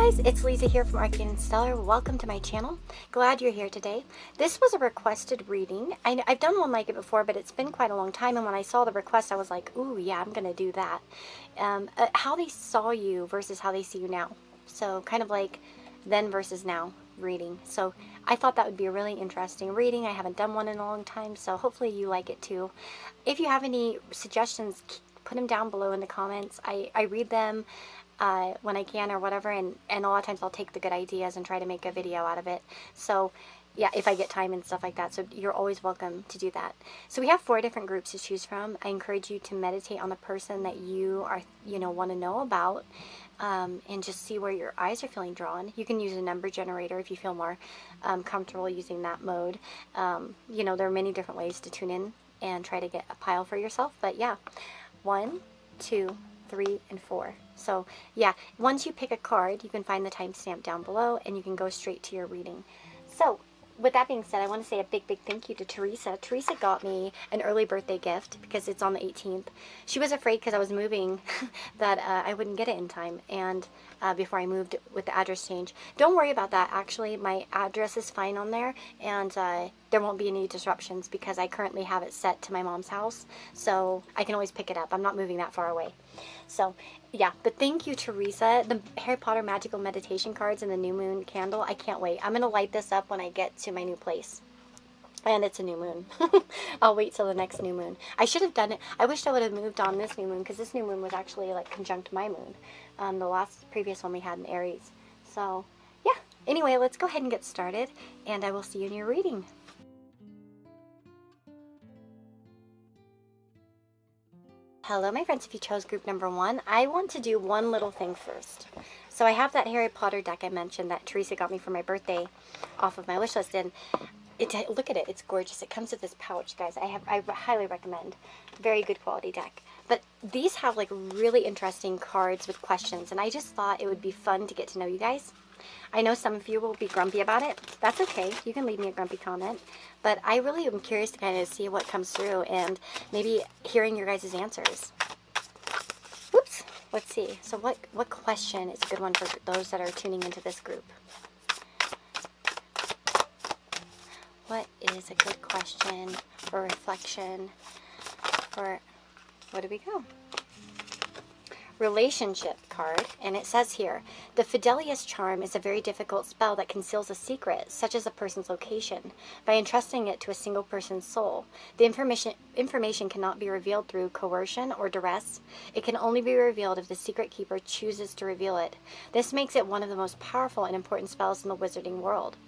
guys, it's Lisa here from Arcaneandstellar. Welcome to my channel. Glad you're here today. This was a requested reading. I've done one like it before, but it's been quite a long time, and when I saw the request, I was like, ooh, yeah, I'm going to do that. How they saw you versus how they see you now. So kind of like then versus now reading. So I thought that would be a really interesting reading. I haven't done one in a long time, so hopefully you like it too. If you have any suggestions, put them down below in the comments. I read them when I can or whatever, and a lot of times I'll take the good ideas and try to make a video out of it. So yeah, if I get time and stuff like that, so you're always welcome to do that. So we have 4 different groups to choose from. I encourage you to meditate on the person that you are, want to know about, and just see where your eyes are feeling drawn. You can use a number generator if you feel more comfortable using that mode. There are many different ways to tune in and try to get a pile for yourself, but yeah, 1, 2, 3, and 4. So yeah, once you pick a card, you can find the timestamp down below and you can go straight to your reading. So with that being said, I want to say a big thank you to Teresa. Teresa got me an early birthday gift because it's on the 18th. She was afraid because I was moving that I wouldn't get it in time, and before I moved with the address change. Don't worry about that. Actually, my address is fine on there, and there won't be any disruptions because I currently have it set to my mom's house, so I can always pick it up. I'm not moving that far away. So yeah, but thank you, Teresa. The Harry Potter magical meditation cards and the new moon candle, I can't wait. I'm gonna light this up when I get to my new place, and it's a new moon. I'll wait till the next new moon. I should have done it. I wished I would have moved on this new moon, because this new moon was actually like conjunct my moon. The previous one we had in Aries. So yeah, anyway, let's go ahead and get started, and I will see you in your reading. Hello my friends, if you chose group number 1, I want to do one little thing first. So I have that Harry Potter deck I mentioned that Teresa got me for my birthday off of my wish list, and look at it, it's gorgeous. It comes with this pouch, guys. I highly recommend. Very good quality deck. But these have like really interesting cards with questions, and I just thought it would be fun to get to know you guys. I know some of you will be grumpy about it. That's okay. You can leave me a grumpy comment. But I really am curious to kind of see what comes through and maybe hearing your guys' answers. Whoops. Let's see. So what question is a good one for those that are tuning into this group? What is a good question for reflection? For, where do we go? Relationship card, and it says here, the Fidelius charm is a very difficult spell that conceals a secret, such as a person's location, by entrusting it to a single person's soul. The information cannot be revealed through coercion or duress. It can only be revealed if the secret keeper chooses to reveal it. This makes it one of the most powerful and important spells in the wizarding world.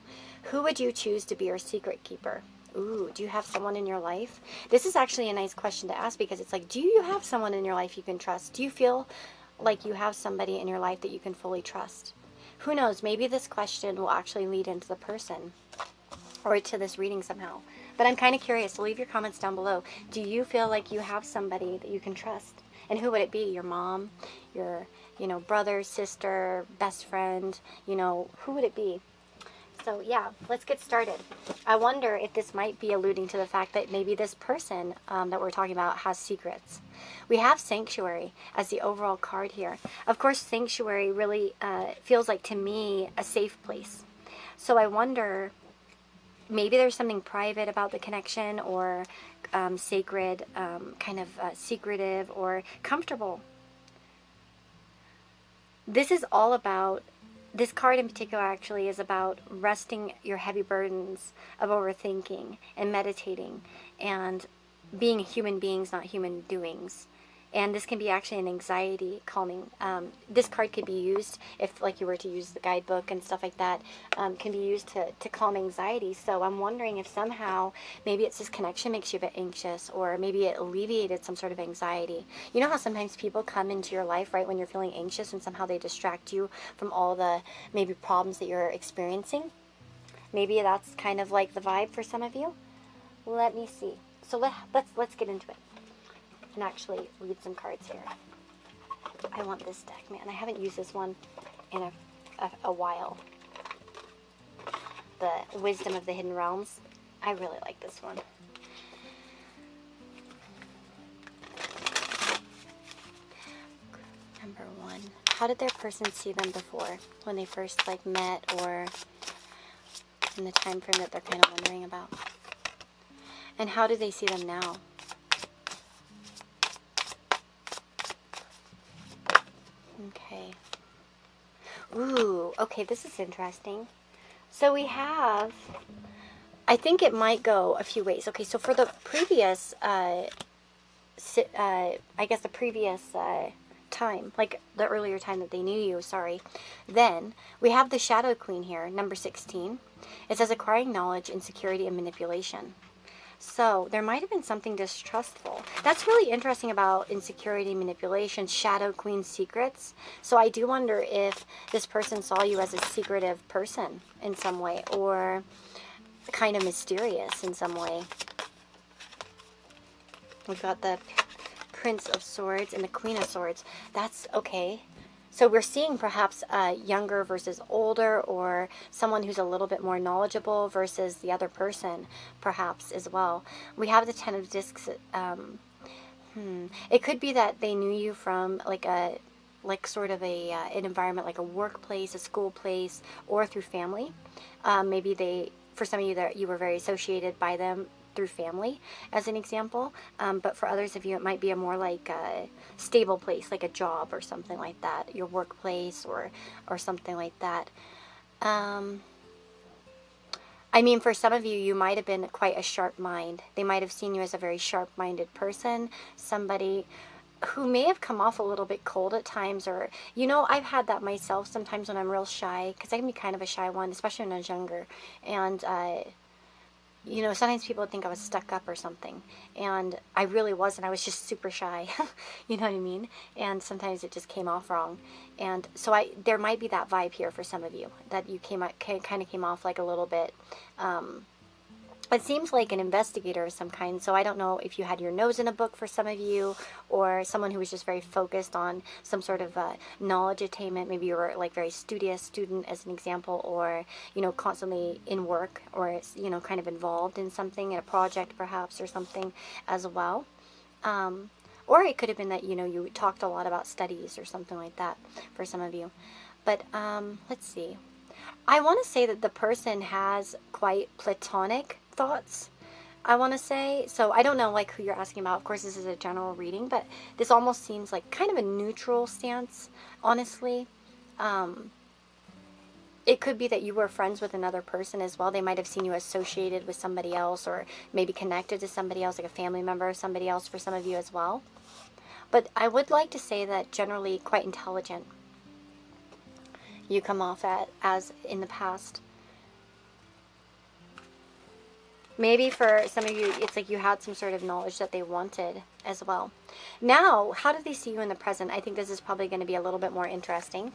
Who would you choose to be your secret keeper? Ooh, do you have someone in your life? This is actually a nice question to ask, because it's like, do you have someone in your life you can trust? Do you feel like you have somebody in your life that you can fully trust? Who knows, maybe this question will actually lead into the person or to this reading somehow. But I'm kind of curious, so leave your comments down below. Do you feel like you have somebody that you can trust? And who would it be? Your mom, your, brother, sister, best friend, who would it be? So yeah, let's get started. I wonder if this might be alluding to the fact that maybe this person that we're talking about has secrets. We have Sanctuary as the overall card here. Of course, Sanctuary really feels like, to me, a safe place. So I wonder, maybe there's something private about the connection, or sacred, kind of secretive or comfortable. This is all about, this card in particular actually is about resting your heavy burdens of overthinking and meditating and being human beings, not human doings. And this can be actually an anxiety calming. This card could be used, if like you were to use the guidebook and stuff like that, can be used to calm anxiety. So I'm wondering if somehow, maybe it's this connection makes you a bit anxious, or maybe it alleviated some sort of anxiety. You know how sometimes people come into your life right when you're feeling anxious, and somehow they distract you from all the maybe problems that you're experiencing? Maybe that's kind of like the vibe for some of you. Let me see. So let's get into it and actually read some cards here. I want this deck, man. I haven't used this one in a while. The Wisdom of the Hidden Realms. I really like this one. Number 1. how did their person see them before, when they first like met, or in the time frame that they're kind of wondering about? And how do they see them now? Okay. Ooh, okay, this is interesting. So we have, I think it might go a few ways. Okay, so for the previous, I guess the previous time, like the earlier time that they knew you, sorry, then we have the Shadow Queen here, number 16. It says acquiring knowledge, insecurity, and manipulation. So there might have been something distrustful. That's really interesting about insecurity, manipulation, Shadow Queen secrets. So I do wonder if this person saw you as a secretive person in some way, or kind of mysterious in some way. We've got the Prince of Swords and the Queen of Swords. That's okay. So we're seeing perhaps younger versus older, or someone who's a little bit more knowledgeable versus the other person, perhaps, as well. We have the Ten of Discs. It could be that they knew you from like sort of an environment, like a workplace, a school place, or through family. Maybe for some of you, that you were very associated by them through family, as an example, but for others of you it might be a more like a stable place, like a job or something like that, your workplace or something like that. I mean, for some of you, you might have been quite a sharp mind. They might have seen you as a very sharp-minded person, somebody who may have come off a little bit cold at times, or, you know, I've had that myself sometimes when I'm real shy, because I can be kind of a shy one, especially when I was younger, and you know, sometimes people would think I was stuck up or something, and I really wasn't. I was just super shy, you know what I mean? And sometimes it just came off wrong, and so there might be that vibe here for some of you, that you kind of came off like a little bit, it seems like an investigator of some kind. So I don't know if you had your nose in a book for some of you, or someone who was just very focused on some sort of knowledge attainment. Maybe you were like very studious student, as an example, or, you know, constantly in work, or, you know, kind of involved in something, in a project perhaps, or something as well. Or it could have been that, you know, you talked a lot about studies or something like that for some of you. But let's see. I want to say that the person has quite platonic thoughts, I want to say. So I don't know like who you're asking about. Of course, this is a general reading, but this almost seems like kind of a neutral stance, honestly. It could be that you were friends with another person as well. They might have seen you associated with somebody else, or maybe connected to somebody else, like a family member of somebody else for some of you as well. But I would like to say that generally quite intelligent you come off as in the past. Maybe for some of you, it's like you had some sort of knowledge that they wanted as well. Now, how do they see you in the present? I think this is probably going to be a little bit more interesting.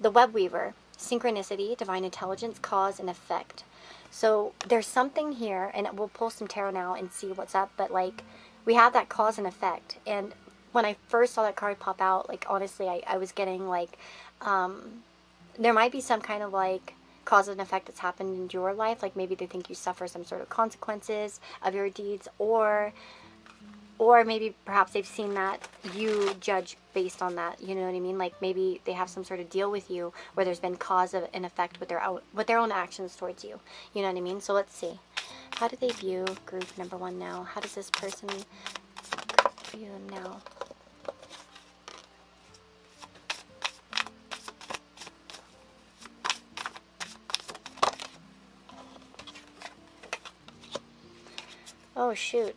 The Web Weaver, synchronicity, divine intelligence, cause and effect. So there's something here, and we'll pull some tarot now and see what's up, but like we have that cause and effect. And when I first saw that card pop out, like honestly, I was getting like, there might be some kind of like cause and effect that's happened in your life. Like maybe they think you suffer some sort of consequences of your deeds, or maybe perhaps they've seen that you judge based on that. You know what I mean? Like maybe they have some sort of deal with you where there's been cause and effect with their own actions towards you. You know what I mean? So let's see. How do they view group number one now? How does this person view them now? Oh, shoot.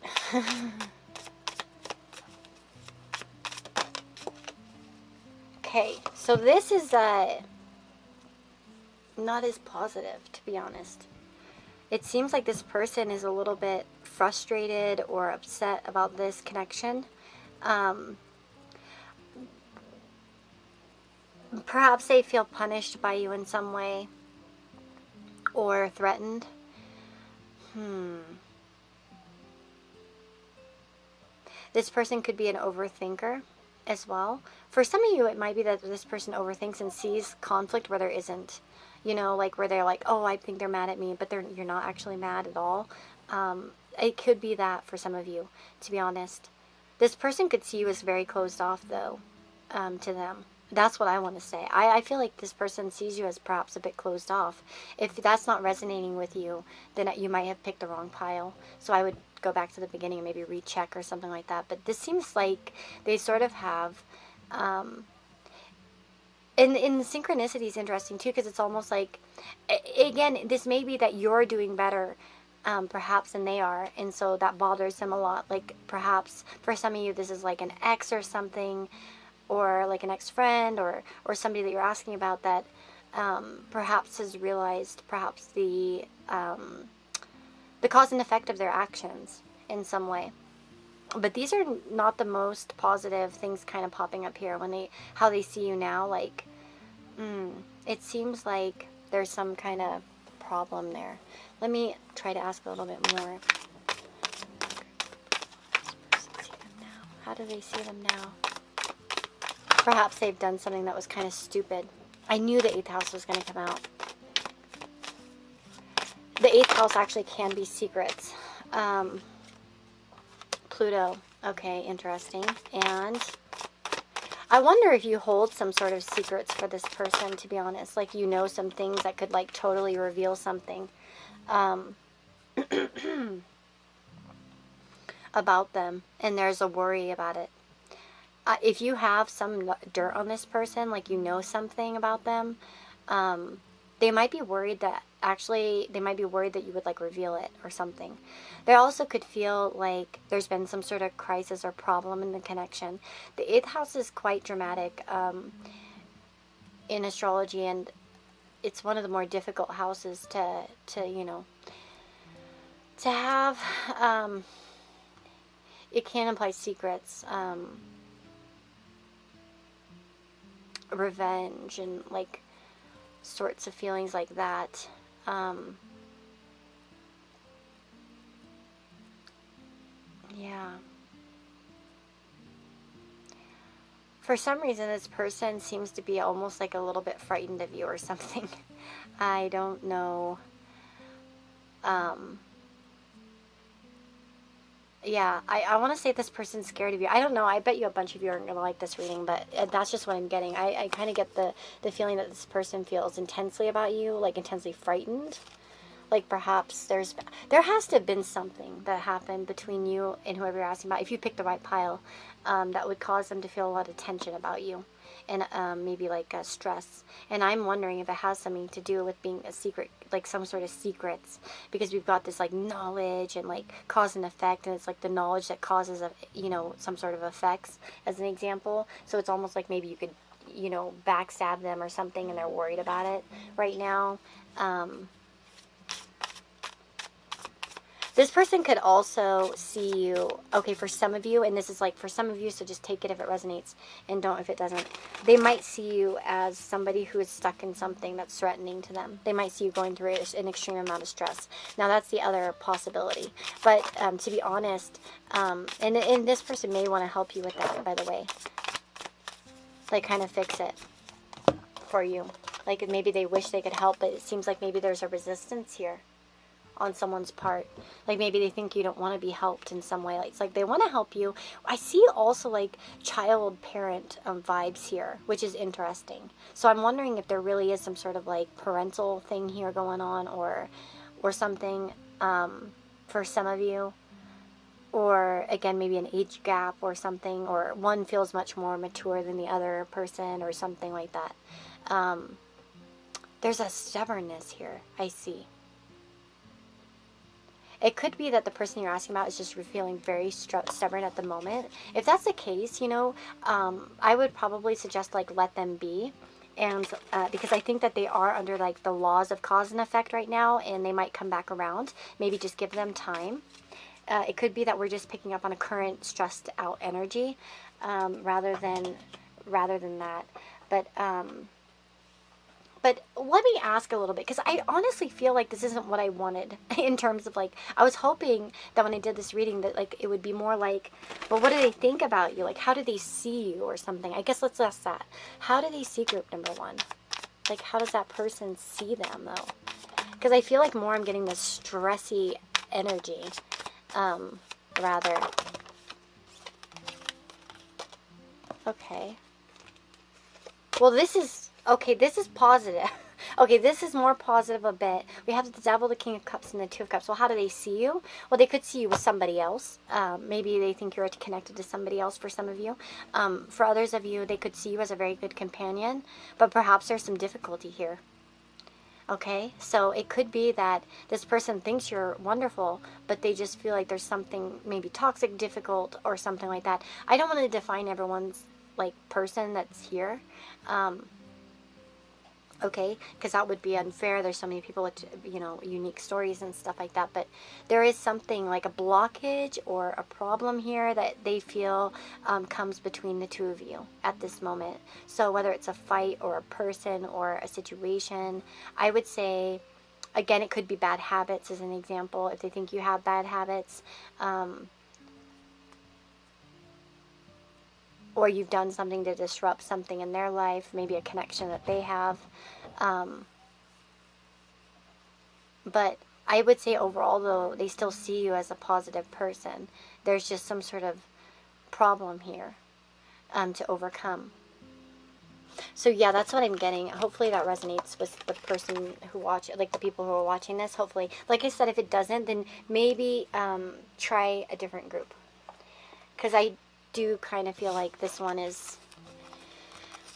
Okay, so this is not as positive, to be honest. It seems like this person is a little bit frustrated or upset about this connection. Perhaps they feel punished by you in some way, or threatened. This person could be an overthinker as well. For some of you, it might be that this person overthinks and sees conflict where there isn't. You know, like where they're like, oh, I think they're mad at me, but you're not actually mad at all. It could be that for some of you, to be honest. This person could see you as very closed off, though, to them That's what I want to say. I feel like this person sees you as perhaps a bit closed off. If that's not resonating with you, then you might have picked the wrong pile. So I would go back to the beginning and maybe recheck or something like that. But this seems like they sort of have... And the synchronicity is interesting too, because it's almost like, again, this may be that you're doing better perhaps than they are, and so that bothers them a lot. Like perhaps for some of you this is like an ex or something, or like an ex-friend, or somebody that you're asking about that perhaps has realized perhaps the cause and effect of their actions in some way. But these are not the most positive things kind of popping up here when how they see you now. Like, it seems like there's some kind of problem there. Let me try to ask a little bit more. How do they see them now? Perhaps they've done something that was kind of stupid. I knew the 8th house was going to come out. The 8th house actually can be secrets. Pluto. Okay, interesting. And I wonder if you hold some sort of secrets for this person, to be honest. Like, you know, some things that could, like, totally reveal something about them. And there's a worry about it. If you have some dirt on this person, like you know something about them, they might be worried that you would like reveal it or something. They also could feel like there's been some sort of crisis or problem in the connection. The 8th house is quite dramatic in astrology, and it's one of the more difficult houses to you know, to have. It can imply secrets, revenge, and like sorts of feelings like that. Yeah. For some reason, this person seems to be almost like a little bit frightened of you or something. I don't know. Yeah, I want to say this person's scared of you. I don't know. I bet you a bunch of you aren't going to like this reading, but that's just what I'm getting. I kind of get the feeling that this person feels intensely about you, like intensely frightened. Like perhaps there has to have been something that happened between you and whoever you're asking about, if you pick the right pile, that would cause them to feel a lot of tension about you, and maybe like stress. And I'm wondering if it has something to do with being a secret, like some sort of secrets, because we've got this like knowledge and like cause and effect, and it's like the knowledge that causes a, you know, some sort of effects as an example. So it's almost like maybe you could, you know, backstab them or something, and they're worried about it right now. This person could also see you, okay, for some of you, and this is like for some of you, so just take it if it resonates and don't if it doesn't. They might see you as somebody who is stuck in something that's threatening to them. They might see you going through an extreme amount of stress. Now, that's the other possibility. But to be honest, and this person may want to help you with that, by the way. Like, kind of fix it for you. Like, maybe they wish they could help, but it seems like maybe there's a resistance here on someone's part. Like maybe they think you don't want to be helped in some way. Like, it's like they want to help you. I see also like child parent vibes here, which is interesting. So I'm wondering if there really is some sort of like parental thing here going on, or something for some of you. Or again, maybe an age gap or something, or one feels much more mature than the other person or something like that. There's a stubbornness here, I see. It could be that the person you're asking about is just feeling very stubborn at the moment. If that's the case, you know, I would probably suggest like let them be. And because I think that they are under like the laws of cause and effect right now, and they might come back around. Maybe just give them time. It could be that we're just picking up on a current stressed out energy rather than that. But let me ask a little bit, because I honestly feel like this isn't what I wanted in terms of like, I was hoping that when I did this reading that like it would be more like, well, what do they think about you? Like, how do they see you or something? I guess let's ask that. How do they see group number 1? Like, how does that person see them though? Because I feel like more I'm getting this stressy energy, rather. Okay. Well, this is, okay, this is positive. Okay, this is more positive a bit. We have the Devil, the King of Cups, and the Two of Cups. Well, how do they see you? Well, they could see you with somebody else. Maybe they think you're connected to somebody else for some of you. For others of you, they could see you as a very good companion, but perhaps there's some difficulty here. Okay, so it could be that this person thinks you're wonderful, but they just feel like there's something maybe toxic, difficult, or something like that. I don't want to define everyone's like person that's here. Okay, because that would be unfair. There's so many people with, you know, unique stories and stuff like that, but there is something like a blockage or a problem here that they feel comes between the two of you at this moment. So whether it's a fight or a person or a situation, I would say, again, it could be bad habits as an example. If they think you have bad habits, or you've done something to disrupt something in their life, maybe a connection that they have. But I would say overall, though, they still see you as a positive person. There's just some sort of problem here to overcome. So yeah, that's what I'm getting. Hopefully that resonates with the person who like the people who are watching this. Hopefully, like I said, if it doesn't, then maybe try a different group. Because I do kind of feel like this one is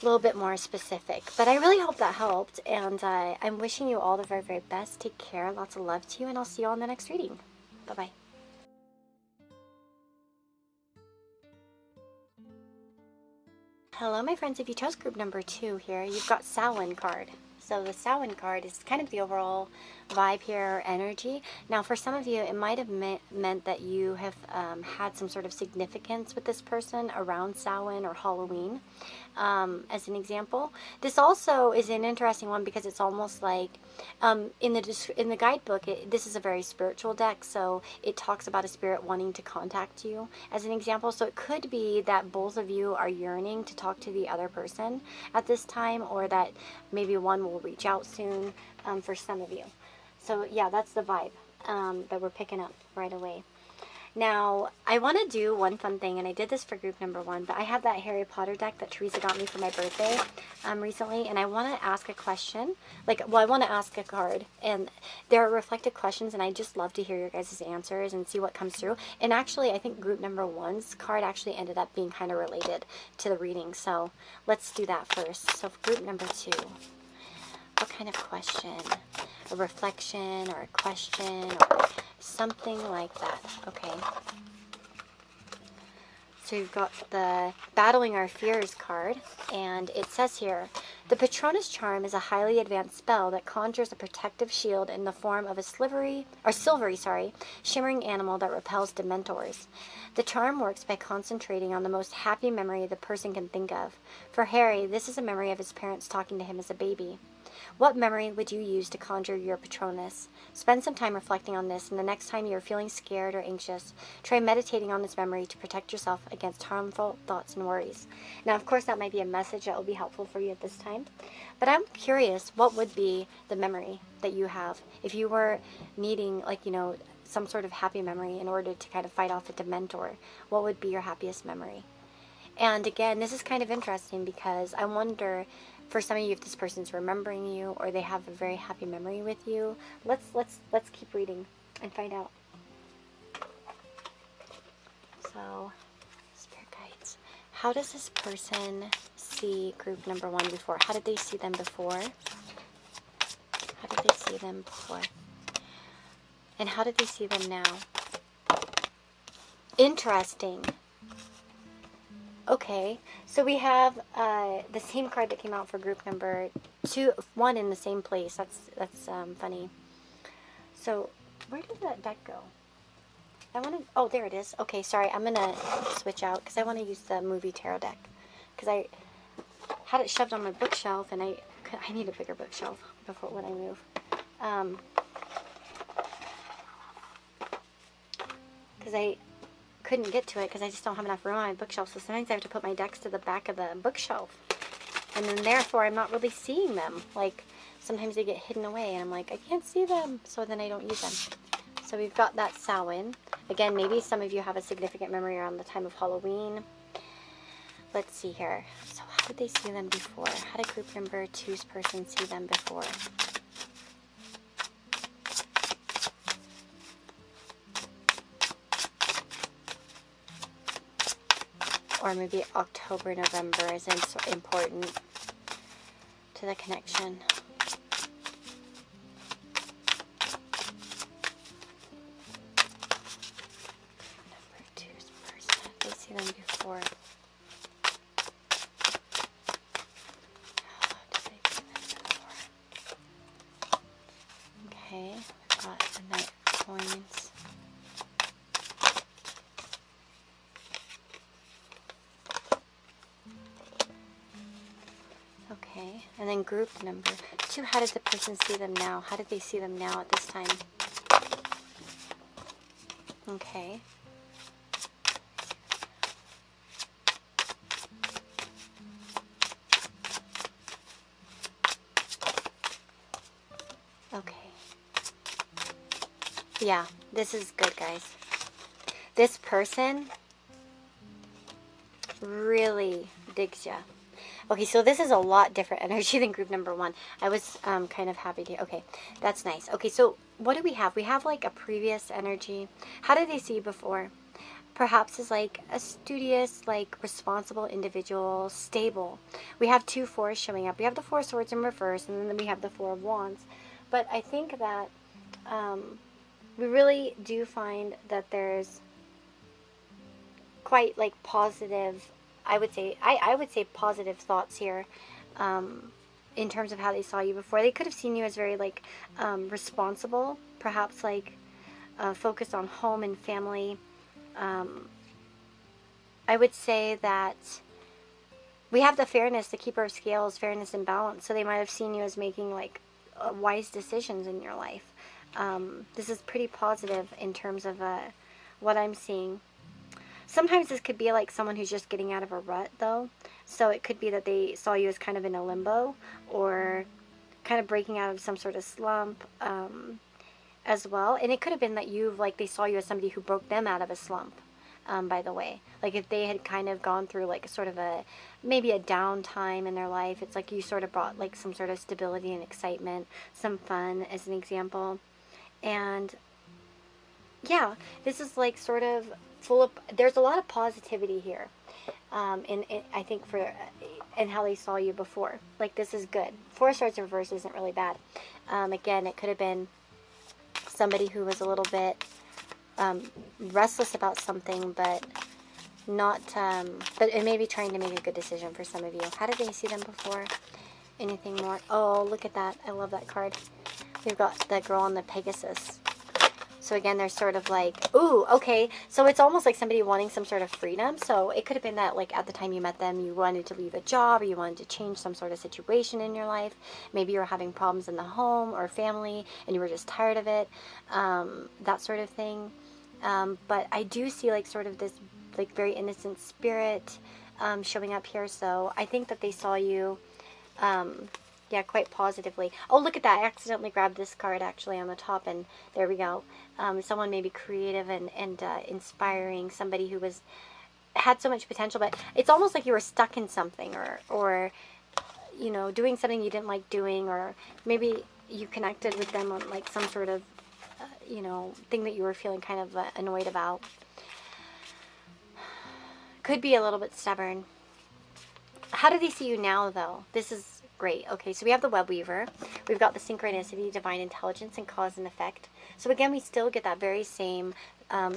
a little bit more specific. But I really hope that helped, and I'm wishing you all the very, very best. Take care. Lots of love to you, and I'll see you all in the next reading. Bye-bye. Hello, my friends. If you chose group number 2 here, you've got Samhain card. So the Samhain card is kind of the overall vibe here, energy. Now, for some of you, it might have meant that you have had some sort of significance with this person around Samhain or Halloween, as an example. This also is an interesting one because it's almost like in the guidebook, this is a very spiritual deck, so it talks about a spirit wanting to contact you, as an example. So it could be that both of you are yearning to talk to the other person at this time, or that maybe one will reach out soon for some of you. So yeah, that's the vibe that we're picking up right away. Now, I want to do one fun thing, and I did this for group number 1, but I have that Harry Potter deck that Teresa got me for my birthday recently, and I want to ask a question. I want to ask a card, and there are reflected questions, and I just love to hear your guys' answers and see what comes through. And actually, I think group number 1's card actually ended up being kind of related to the reading, so let's do that first. So for group number 2, what kind of question? A reflection or a question or something like that. Okay. So you've got the Battling Our Fears card, and it says here, the Patronus Charm is a highly advanced spell that conjures a protective shield in the form of a silvery, shimmering animal that repels dementors. The charm works by concentrating on the most happy memory the person can think of. For Harry, this is a memory of his parents talking to him as a baby. What memory would you use to conjure your Patronus? Spend some time reflecting on this, and the next time you are feeling scared or anxious, try meditating on this memory to protect yourself against harmful thoughts and worries. Now, of course, that might be a message that will be helpful for you at this time, but I'm curious, what would be the memory that you have if you were needing, some sort of happy memory in order to kind of fight off a Dementor? What would be your happiest memory? And again, this is kind of interesting because I wonder, for some of you, if this person's remembering you or they have a very happy memory with you. Let's keep reading and find out. So, spirit guides. How does this person see group number 1 before? How did they see them before? How did they see them before? And how did they see them now? Interesting. Okay, so we have the same card that came out for group number 1 in the same place. That's funny. So where did that deck go? Oh, there it is. Okay, sorry, I'm gonna switch out because I want to use the movie tarot deck, because I had it shoved on my bookshelf, and I need a bigger bookshelf when I move. Because I couldn't get to it because I just don't have enough room on my bookshelf, so sometimes I have to put my decks to the back of the bookshelf, and then therefore I'm not really seeing them. Like, sometimes they get hidden away and I'm like, I can't see them, so then I don't use them. So we've got that Samhain. Again, maybe some of you have a significant memory around the time of Halloween. Let's see here. So how How did they see them before? How did group number 2's person see them before? Or maybe October, November is important to the connection. Number 2's person. How did they see them before? Okay, we've got the Knight of Coins. Okay, and then group number 2. How did the person see them now? How did they see them now at this time? Okay. Okay. Yeah, this is good, guys. This person really digs ya. Okay, so this is a lot different energy than group number 1. I was kind of happy to... Okay, that's nice. Okay, so what do we have? We have like a previous energy. How did they see you before? Perhaps as like a studious, like responsible individual, stable. We have 2 4s showing up. We have the 4 swords in reverse, and then we have the 4 of wands. But I think that we really do find that there's quite like positive... I would say positive thoughts here in terms of how they saw you before. They could have seen you as very like responsible, perhaps like focused on home and family. I would say that we have the fairness, the keeper of scales, fairness and balance. So they might have seen you as making like wise decisions in your life. This is pretty positive in terms of what I'm seeing. Sometimes this could be like someone who's just getting out of a rut, though. So it could be that they saw you as kind of in a limbo or kind of breaking out of some sort of slump as well. And it could have been that they saw you as somebody who broke them out of a slump, by the way. Like if they had kind of gone through like sort of maybe a down time in their life, it's like you sort of brought like some sort of stability and excitement, some fun as an example. And yeah, this is like sort of full of, there's a lot of positivity here, I think and how they saw you before. Like this is good. 4 swords in reverse isn't really bad. Again, it could have been somebody who was a little bit restless about something, but not, but it may be trying to make a good decision for some of you. How did they see them before? Anything more? Oh, look at that. I love that card. We've got the girl on the Pegasus. So again, they're sort of like, ooh, okay. So it's almost like somebody wanting some sort of freedom. So it could have been that like at the time you met them, you wanted to leave a job or you wanted to change some sort of situation in your life. Maybe you were having problems in the home or family and you were just tired of it, that sort of thing. But I do see like sort of this like very innocent spirit showing up here. So I think that they saw you... yeah, quite positively. Oh, look at that. I accidentally grabbed this card actually on the top, and there we go. Someone maybe creative and inspiring, somebody who had so much potential, but it's almost like you were stuck in something or you know, doing something you didn't like doing, or maybe you connected with them on like some sort of, you know, thing that you were feeling kind of annoyed about. Could be a little bit stubborn. How do they see you now, though? This is great. Okay, so we have the web weaver. We've got the synchronicity, divine intelligence, and cause and effect. So again, we still get that very same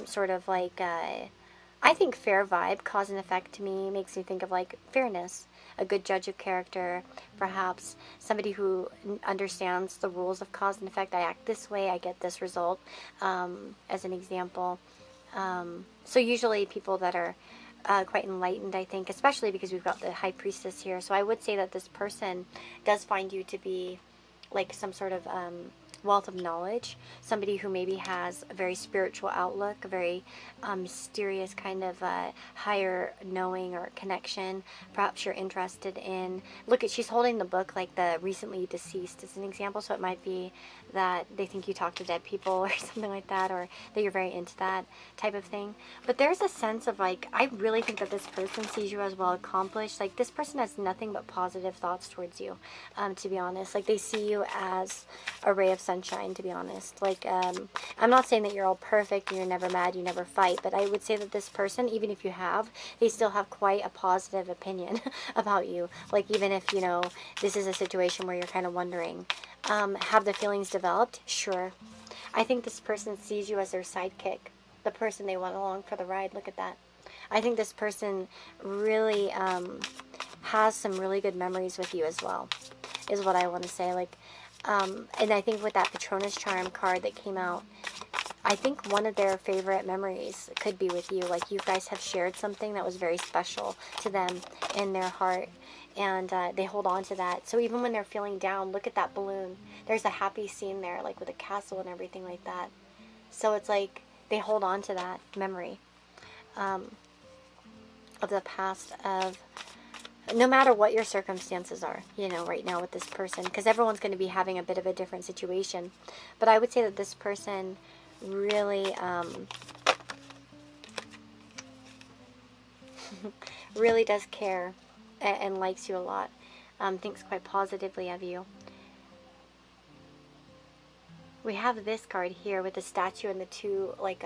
sort of like, I think fair vibe. Cause and effect to me makes me think of like fairness, a good judge of character, perhaps somebody who understands the rules of cause and effect. I act this way, I get this result, as an example. So usually people that are quite enlightened, I think, especially because we've got the high priestess here. So I would say that this person does find you to be like some sort of wealth of knowledge, somebody who maybe has a very spiritual outlook, a very mysterious kind of higher knowing or connection. Perhaps you're interested in, look at, she's holding the book like the recently deceased as an example, so it might be that they think you talk to dead people or something like that, or that you're very into that type of thing. But there's a sense of like, I really think that this person sees you as well accomplished. Like this person has nothing but positive thoughts towards you, to be honest. Like they see you as a ray of sunshine, to be honest. Like I'm not saying that you're all perfect and you're never mad, you never fight, but I would say that this person, even if you have, they still have quite a positive opinion about you. Like even if, you know, this is a situation where you're kind of wondering, have the feelings developed? Sure. I think this person sees you as their sidekick, the person they want along for the ride. Look at that. I think this person really has some really good memories with you as well, is what I want to say. Like, and I think with that Patronus Charm card that came out, I think one of their favorite memories could be with you. Like you guys have shared something that was very special to them in their heart, and they hold on to that. So even when they're feeling down, look at that balloon. There's a happy scene there, like with a castle and everything like that. So it's like they hold on to that memory of the past, of no matter what your circumstances are, you know, right now with this person, because everyone's going to be having a bit of a different situation. But I would say that this person really really does care and likes you a lot, thinks quite positively of you. We have this card here with the statue and the two like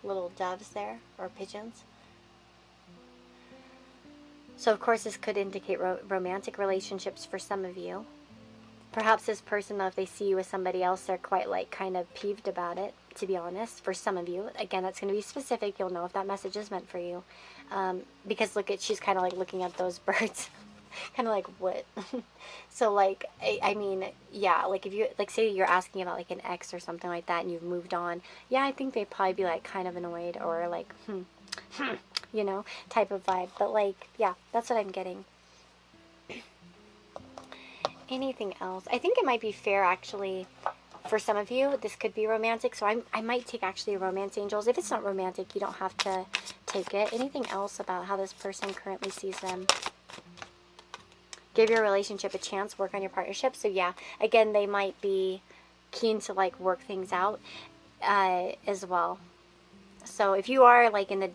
little doves there, or pigeons. So of course this could indicate romantic relationships for some of you. Perhaps this person, though, if they see you with somebody else, they're quite like kind of peeved about it, to be honest, for some of you. Again, that's going to be specific. You'll know if that message is meant for you. Because look at, she's kind of like looking at those birds. Kind of like, what? So like, I mean, yeah, like if you, like say you're asking about like an ex or something like that and you've moved on. Yeah, I think they'd probably be like kind of annoyed or like, you know, type of vibe. But like, yeah, that's what I'm getting. Anything else? I think it might be fair, actually, for some of you. This could be romantic, so I might take actually romance angels. If it's not romantic, you don't have to take it. Anything else about how this person currently sees them? Give your relationship a chance. Work on your partnership. So yeah, again, they might be keen to like work things out as well. So if you are like in the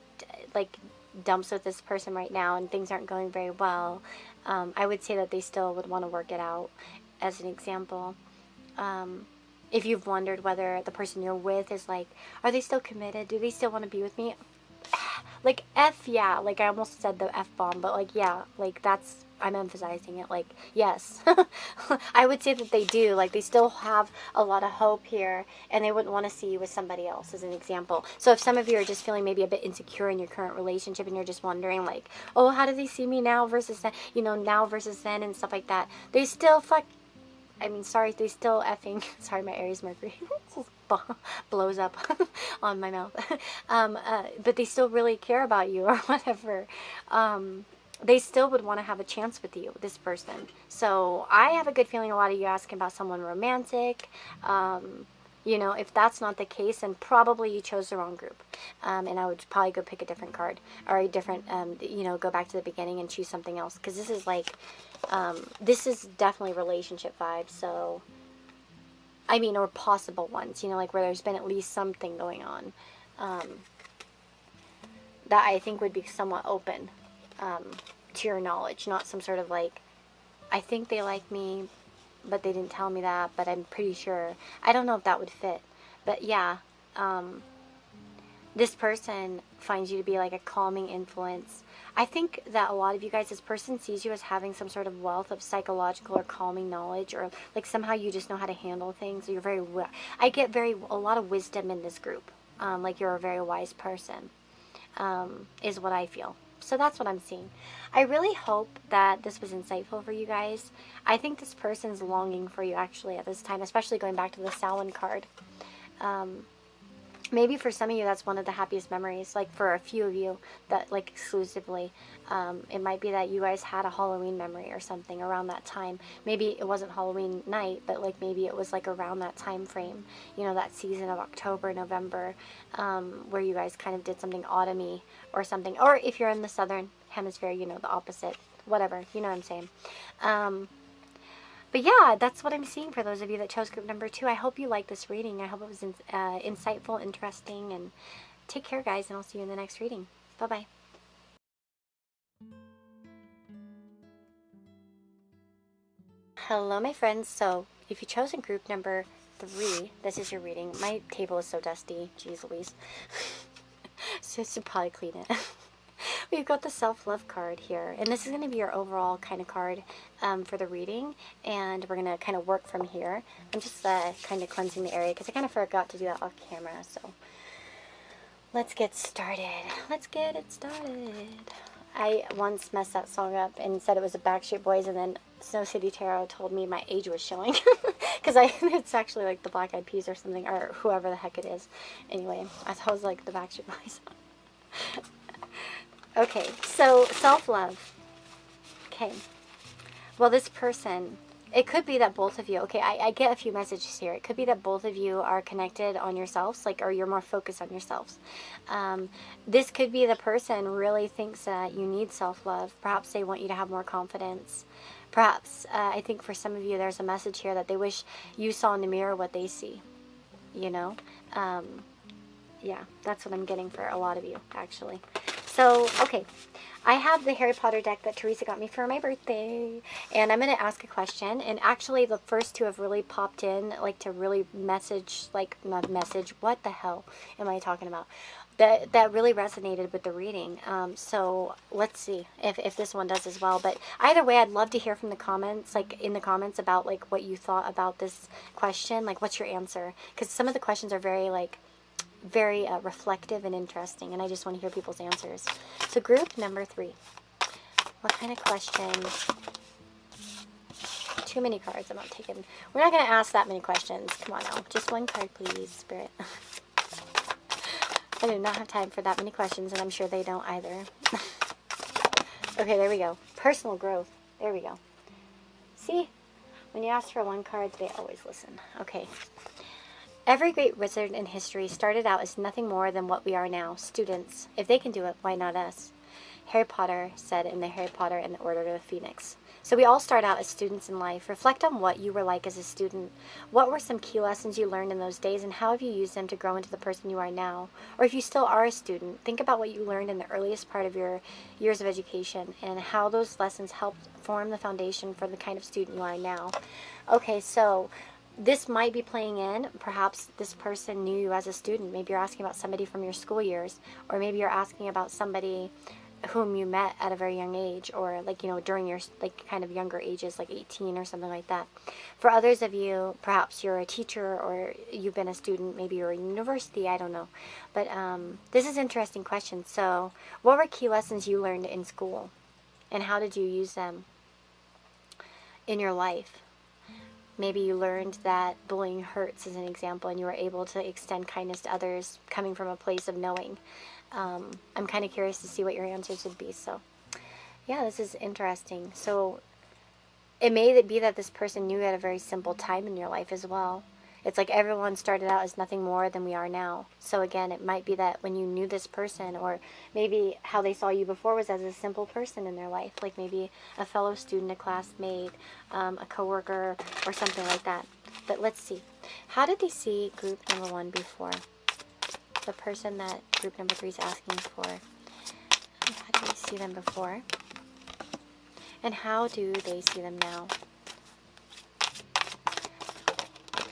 like dumps with this person right now and things aren't going very well, I would say that they still would want to work it out, as an example. If you've wondered whether the person you're with is like, are they still committed? Do they still want to be with me? Like, yeah, like I almost said the F-bomb, but like, yeah, like that's, I'm emphasizing it, like, yes. I would say that they do, like they still have a lot of hope here, and they wouldn't want to see you with somebody else, as an example. So if some of you are just feeling maybe a bit insecure in your current relationship, and you're just wondering like, oh, how do they see me now versus then, you know, now versus then, and stuff like that, they still they still effing, sorry, my Aries Mercury blows up on my mouth. But they still really care about you, or whatever. They still would want to have a chance with you, this person. So I have a good feeling a lot of you asking about someone romantic. You know, if that's not the case, then probably you chose the wrong group. And I would probably go pick a different card, or a different, you know, go back to the beginning and choose something else. Because this is like, this is definitely relationship vibes. So, I mean, or possible ones, you know, like where there's been at least something going on. That I think would be somewhat open to your knowledge. Not some sort of like, I think they like me, but they didn't tell me that, but I'm pretty sure. I don't know if that would fit. But yeah, this person finds you to be like a calming influence. I think that a lot of you guys, this person sees you as having some sort of wealth of psychological or calming knowledge, or like somehow you just know how to handle things. You're very, I get a lot of wisdom in this group. Like you're a very wise person, is what I feel. So that's what I'm seeing. I really hope that this was insightful for you guys. I think this person's longing for you actually at this time, especially going back to the Samhain card. Maybe for some of you, that's one of the happiest memories. Like for a few of you, that like exclusively, it might be that you guys had a Halloween memory or something around that time. Maybe it wasn't Halloween night, but like maybe it was like around that time frame, you know, that season of October, November, where you guys kind of did something autumny or something. Or if you're in the southern hemisphere, you know, the opposite, whatever, you know what I'm saying. But yeah, that's what I'm seeing for those of you that chose group number 2. I hope you liked this reading. I hope it was insightful, interesting, and take care, guys, and I'll see you in the next reading. Bye-bye. Hello, my friends. So, if you chose in group number 3, this is your reading. My table is so dusty. Jeez Louise. So, I should probably clean it. We've got the self-love card here, and this is going to be your overall kind of card for the reading, and we're going to kind of work from here. I'm just kind of cleansing the area because I kind of forgot to do that off camera, so let's get started. Let's get it started. I once messed that song up and said it was a Backstreet Boys, and then Snow City Tarot told me my age was showing because it's actually like the Black Eyed Peas or something, or whoever the heck it is. Anyway, I thought it was like the Backstreet Boys. Okay, so self-love. Okay. Well, this person, it could be that both of you, okay, I get a few messages here. It could be that both of you are connected on yourselves, like, or you're more focused on yourselves. This could be the person really thinks that you need self-love. Perhaps they want you to have more confidence. Perhaps, I think for some of you, there's a message here that they wish you saw in the mirror what they see, you know? Yeah, that's what I'm getting for a lot of you, actually. So, okay, I have the Harry Potter deck that Teresa got me for my birthday, and I'm going to ask a question, and actually the first two have really popped in, like, to really message, like, not message, what the hell am I talking about? That really resonated with the reading, so let's see if this one does as well. But either way, I'd love to hear from the comments, like, in the comments about, like, what you thought about this question, like, what's your answer? Because some of the questions are very, like, very reflective and interesting, and I just want to hear people's answers. So group number 3, what kind of questions? Too many cards. I'm not taking. We're not going to ask that many questions. Come on now, just one card, please, Spirit. I do not have time for that many questions, and I'm sure they don't either. Okay, there we go. Personal growth. There we go. See, when you ask for one card, they always listen. Okay. Every great wizard in history started out as nothing more than what we are now, students. If they can do it, why not us? Harry Potter said in the Harry Potter and the Order of the Phoenix. So we all start out as students in life. Reflect on what you were like as a student. What were some key lessons you learned in those days, and how have you used them to grow into the person you are now? Or if you still are a student, think about what you learned in the earliest part of your years of education and how those lessons helped form the foundation for the kind of student you are now. Okay, so this might be playing in. Perhaps this person knew you as a student. Maybe you're asking about somebody from your school years, or maybe you're asking about somebody whom you met at a very young age, or like, you know, during your like kind of younger ages, like 18 or something like that. For others of you, perhaps you're a teacher or you've been a student, maybe you're in university, I don't know. But this is an interesting question. So what were key lessons you learned in school, and how did you use them in your life? Maybe you learned that bullying hurts, as an example, and you were able to extend kindness to others coming from a place of knowing. I'm kind of curious to see what your answers would be. So, yeah, this is interesting. So, it may be that this person knew you at a very simple time in your life as well. It's like everyone started out as nothing more than we are now. So again, it might be that when you knew this person, or maybe how they saw you before was as a simple person in their life, like maybe a fellow student, a classmate, a coworker, or something like that. But let's see. How did they see group number 1 before? The person that group number 3 is asking for. How did they see them before? And how do they see them now?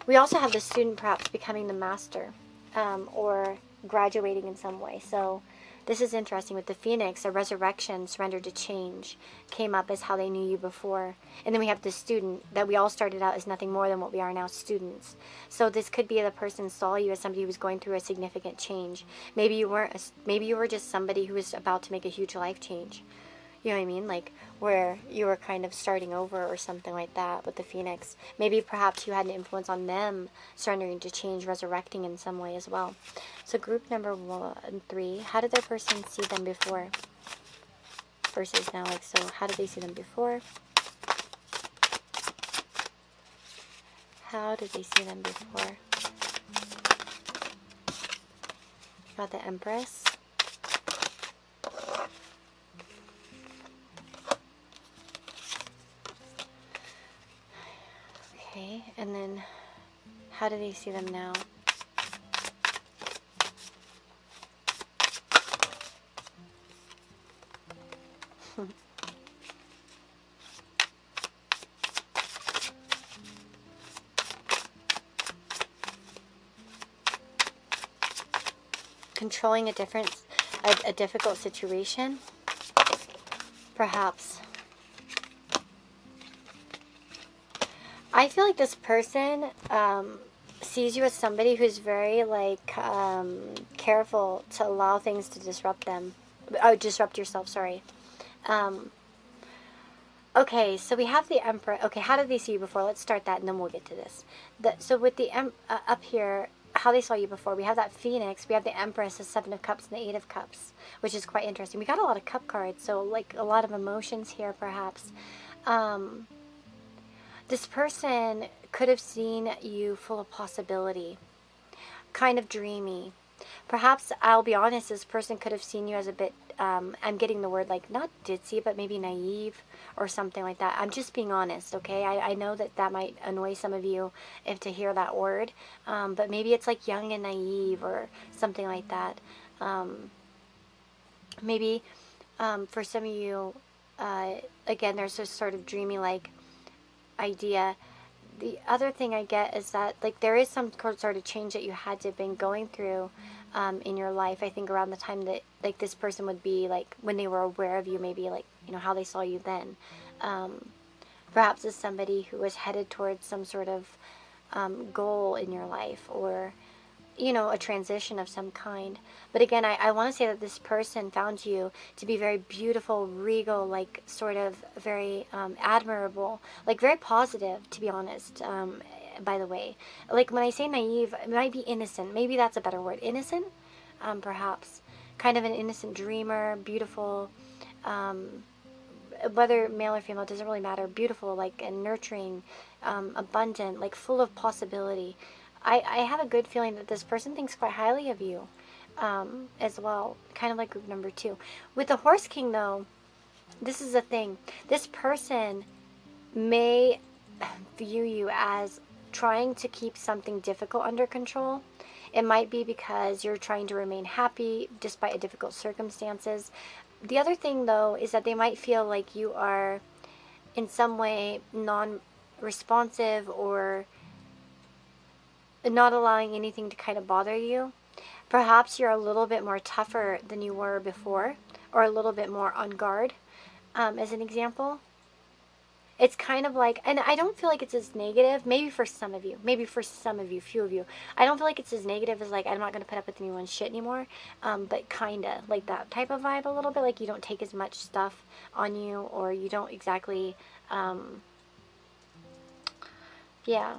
We also have the student perhaps becoming the master, or graduating in some way. So this is interesting. With the Phoenix, a resurrection, surrender to change, came up as how they knew you before. And then we have the student, that we all started out as nothing more than what we are now, students. So this could be the person saw you as somebody who was going through a significant change. Maybe you weren't. Maybe you were just somebody who was about to make a huge life change. You know what I mean? Like where you were kind of starting over or something like that with the Phoenix. Maybe perhaps you had an influence on them surrendering to change, resurrecting in some way as well. So group number 3, how did their person see them before? Versus now, like, so how did they see them before? How did they see them before? Got the Empress. Okay, and then how do they see them now? Controlling a difficult situation, perhaps. I feel like this person sees you as somebody who's very like careful to allow things to disrupt them. Oh, disrupt yourself. Sorry. Okay, so we have the Emperor. Okay, how did they see you before? Let's start that, and then we'll get to this. So with the up here, how they saw you before, we have that Phoenix, we have the Empress, the 7 of Cups, and the 8 of Cups, which is quite interesting. We got a lot of cup cards, so like a lot of emotions here, perhaps. This person could have seen you full of possibility, kind of dreamy. Perhaps, I'll be honest, this person could have seen you as a bit, I'm getting the word like, not ditzy, but maybe naive or something like that. I'm just being honest, okay? I know that that might annoy some of you if to hear that word, but maybe it's like young and naive or something like that. Maybe for some of you, again, there's this sort of dreamy like idea. The other thing I get is that like there is some sort of change that you had to have been going through in your life. I think around the time that like this person would be like when they were aware of you, maybe like, you know, how they saw you then. Perhaps as somebody who was headed towards some sort of goal in your life, or you know, a transition of some kind. But again, I want to say that this person found you to be very beautiful, regal, like sort of very admirable, like very positive, to be honest, by the way. Like when I say naive, it might be innocent. Maybe that's a better word. Innocent, perhaps. Kind of an innocent dreamer, beautiful, whether male or female, doesn't really matter. Beautiful, like, and nurturing, abundant, like full of possibility. I have a good feeling that this person thinks quite highly of you as well, kind of like group number 2. With the Horse King, though, this is the thing. This person may view you as trying to keep something difficult under control. It might be because you're trying to remain happy despite difficult circumstances. The other thing, though, is that they might feel like you are in some way non-responsive or not allowing anything to kind of bother you. Perhaps you're a little bit more tougher than you were before, or a little bit more on guard, as an example. It's kind of like, and I don't feel like it's as negative, maybe for some of you, few of you. I don't feel like it's as negative as like, I'm not going to put up with anyone's shit anymore, but kind of like that type of vibe a little bit, like you don't take as much stuff on you, or you don't exactly, yeah.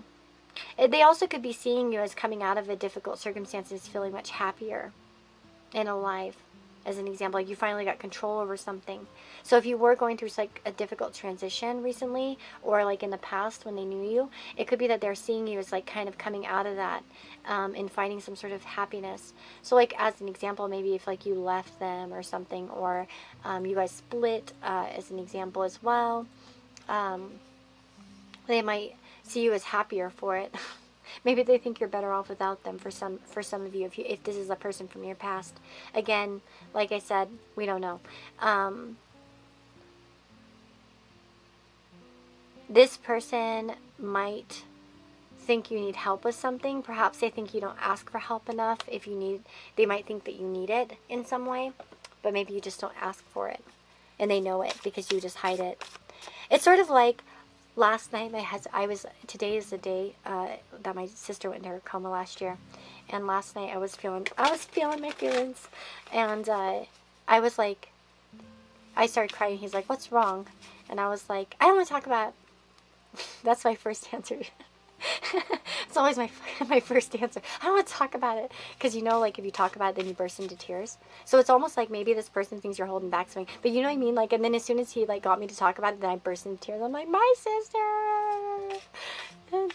They also could be seeing you as coming out of a difficult circumstances feeling much happier and alive, as an example. Like you finally got control over something. So if you were going through like a difficult transition recently, or like in the past when they knew you, it could be that they're seeing you as like kind of coming out of that and finding some sort of happiness. So like as an example, maybe if like you left them or something, or you guys split, as an example as well, they might see you as happier for it. Maybe they think you're better off without them for some of you, if this is a person from your past. Again, like I said, we don't know. This person might think you need help with something. Perhaps they think you don't ask for help enough. If you need, they might think that you need it in some way, but maybe you just don't ask for it, and they know it because you just hide it. It's sort of like last night, today is the day that my sister went into her coma last year, and last night I was feeling my feelings, and I was like, I started crying. He's like, what's wrong? And I was like, I don't want to talk about it. That's my first answer. It's always my first answer. I don't want to talk about it. Because, you know, like, if you talk about it, then you burst into tears. So it's almost like maybe this person thinks you're holding back something. But you know what I mean? Like, and then as soon as he, like, got me to talk about it, then I burst into tears. I'm like, my sister!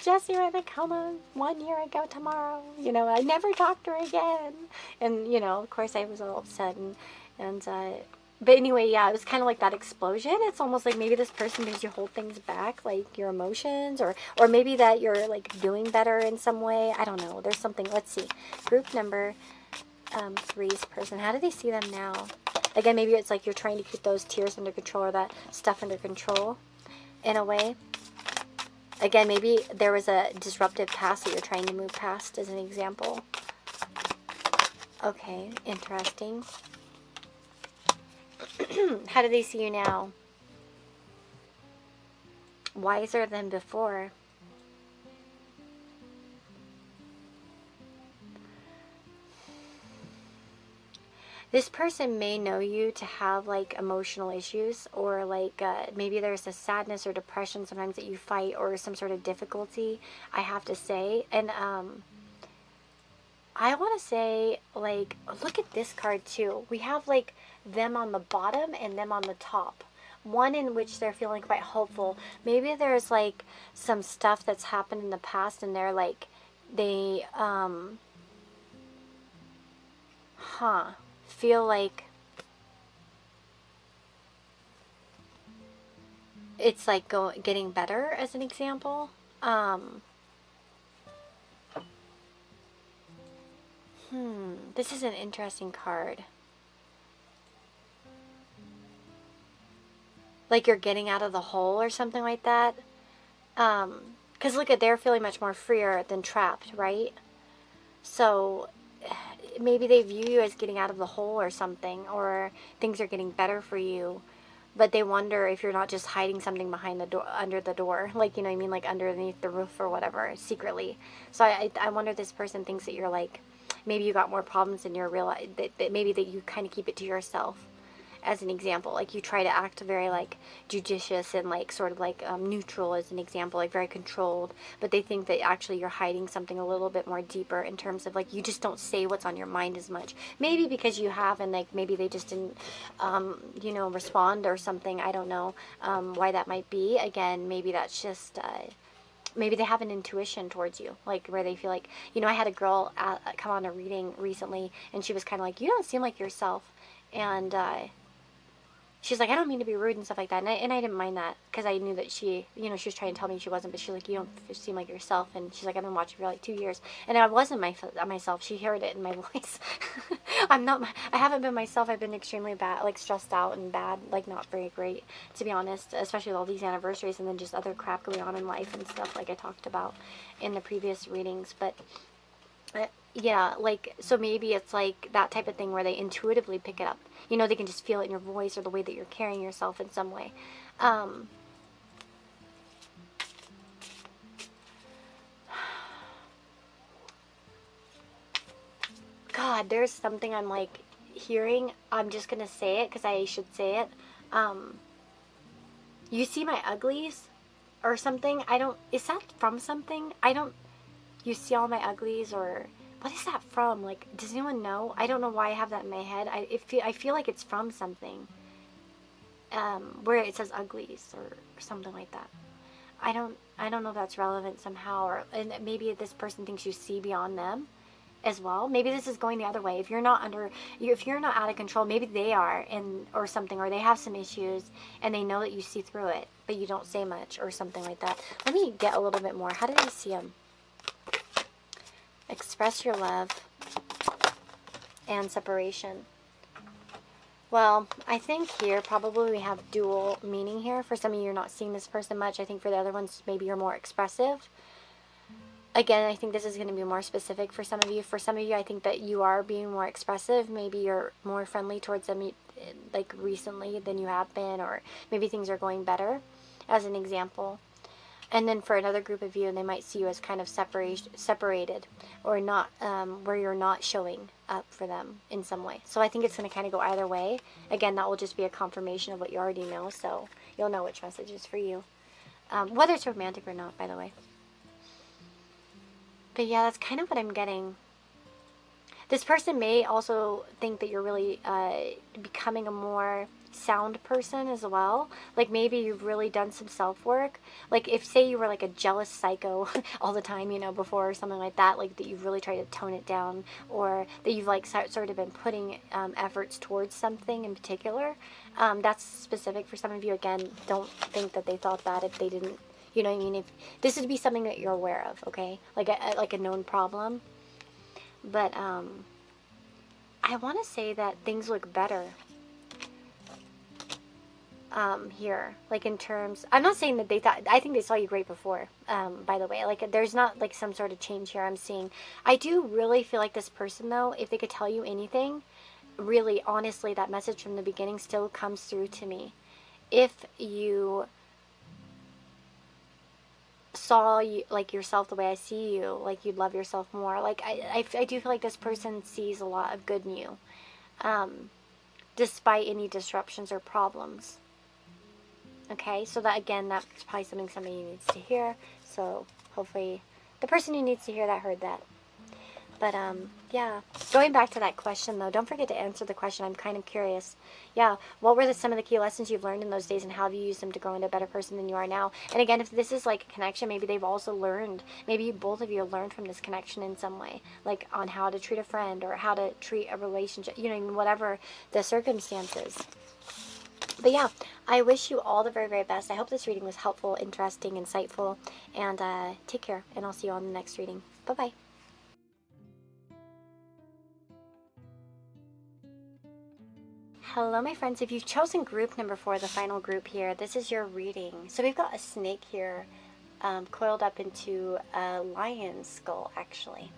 Jessie read the coma 1 year ago tomorrow. You know, I never talked to her again. And, you know, of course I was all upset. But anyway, yeah, it was kind of like that explosion. It's almost like maybe this person thinks you hold things back, like your emotions, or maybe that you're like doing better in some way. I don't know. There's something. Let's see. Group number 3's person. How do they see them now? Again, maybe it's like you're trying to keep those tears under control or that stuff under control in a way. Again, maybe there was a disruptive past that you're trying to move past as an example. Okay, interesting. How do they see you now? Wiser than before. This person may know you to have like emotional issues, or like maybe there's a sadness or depression sometimes that you fight, or some sort of difficulty, I have to say. And I want to say, like, look at this card too. We have like them on the bottom and them on the top. One in which they're feeling quite hopeful. Maybe there's like some stuff that's happened in the past and they're like, they feel like it's like getting better, as an example. This is an interesting card. Like you're getting out of the hole or something like that. Because look at, they're feeling much more freer than trapped, right? So maybe they view you as getting out of the hole or something, or things are getting better for you, but they wonder if you're not just hiding something behind the door, under the door, like, you know what I mean, like underneath the roof or whatever, secretly. So I wonder if this person thinks that you're like, maybe you got more problems than you're realizing, that maybe that you kind of keep it to yourself, as an example. Like you try to act very like judicious and like sort of like neutral, as an example, like very controlled, but they think that actually you're hiding something a little bit more deeper, in terms of like you just don't say what's on your mind as much, maybe because you have, and like maybe they just didn't you know, respond or something. I don't know why that might be. Again, maybe that's just maybe they have an intuition towards you, like where they feel like, you know, I had a girl come on a reading recently, and she was kind of like, you don't seem like yourself. And she's like, I don't mean to be rude and stuff like that. And I didn't mind that, because I knew that she, you know, she was trying to tell me she wasn't. But she's like, you don't seem like yourself. And she's like, I've been watching for like 2 years. And I wasn't myself. She heard it in my voice. I haven't been myself. I've been extremely bad, like stressed out and bad, like not very great, to be honest, especially with all these anniversaries and then just other crap going on in life and stuff, like I talked about in the previous readings. But yeah, like, so maybe it's like that type of thing where they intuitively pick it up. You know, they can just feel it in your voice or the way that you're carrying yourself in some way. God, there's something I'm like hearing. I'm just going to say it because I should say it. You see my uglies or something? Is that from something? You see all my uglies, or what is that from? Like, does anyone know? I don't know why I have that in my head. I feel like it's from something, where it says uglies or something like that. I don't know if that's relevant somehow, and maybe this person thinks you see beyond them as well. Maybe this is going the other way. If you're not out of control, maybe they are, or something, or they have some issues and they know that you see through it, but you don't say much or something like that. Let me get a little bit more. How did I see them? Express your love and separation. Well, I think here probably we have dual meaning here. For some of you, you're not seeing this person much. I think for the other ones, maybe you're more expressive. Again, I think this is going to be more specific for some of you. For some of you, I think that you are being more expressive. Maybe you're more friendly towards them, like recently, than you have been, or maybe things are going better, as an example. And then for another group of you, they might see you as kind of separated, or not, where you're not showing up for them in some way. So I think it's going to kind of go either way. Again, that will just be a confirmation of what you already know, so you'll know which message is for you. Whether it's romantic or not, by the way. But yeah, that's kind of what I'm getting. This person may also think that you're really becoming a more sound person as well. Like maybe you've really done some self-work. Like if, say, you were like a jealous psycho all the time, you know, before, or something like that, like that you've really tried to tone it down, or that you've like sort of been putting efforts towards something in particular. That's specific for some of you. Again, don't think that they thought that if they didn't, you know what I mean? If this would be something that you're aware of, okay? Like a known problem. But I want to say that things look better here. Like in terms, I'm not saying that they thought, I think they saw you great before, by the way. Like there's not like some sort of change here I'm seeing. I do really feel like this person, though, if they could tell you anything, really, honestly, that message from the beginning still comes through to me. If you saw you like yourself the way I see you, like you'd love yourself more. Like I do feel like this person sees a lot of good in you, despite any disruptions or problems. Okay, so that, again, that's probably something somebody needs to hear. So hopefully the person who needs to hear that heard that. But yeah, going back to that question, though, don't forget to answer the question. I'm kind of curious. Yeah, what were some of the key lessons you've learned in those days, and how have you used them to grow into a better person than you are now? And again, if this is like a connection, maybe they've also learned, maybe both of you have learned from this connection in some way, like on how to treat a friend or how to treat a relationship, you know, whatever the circumstances. But yeah, I wish you all the very, very best. I hope this reading was helpful, interesting, insightful, and take care, and I'll see you on the next reading. Bye-bye. Hello, my friends. If you've chosen group number 4, the final group here, this is your reading. So we've got a snake here coiled up into a lion's skull, actually.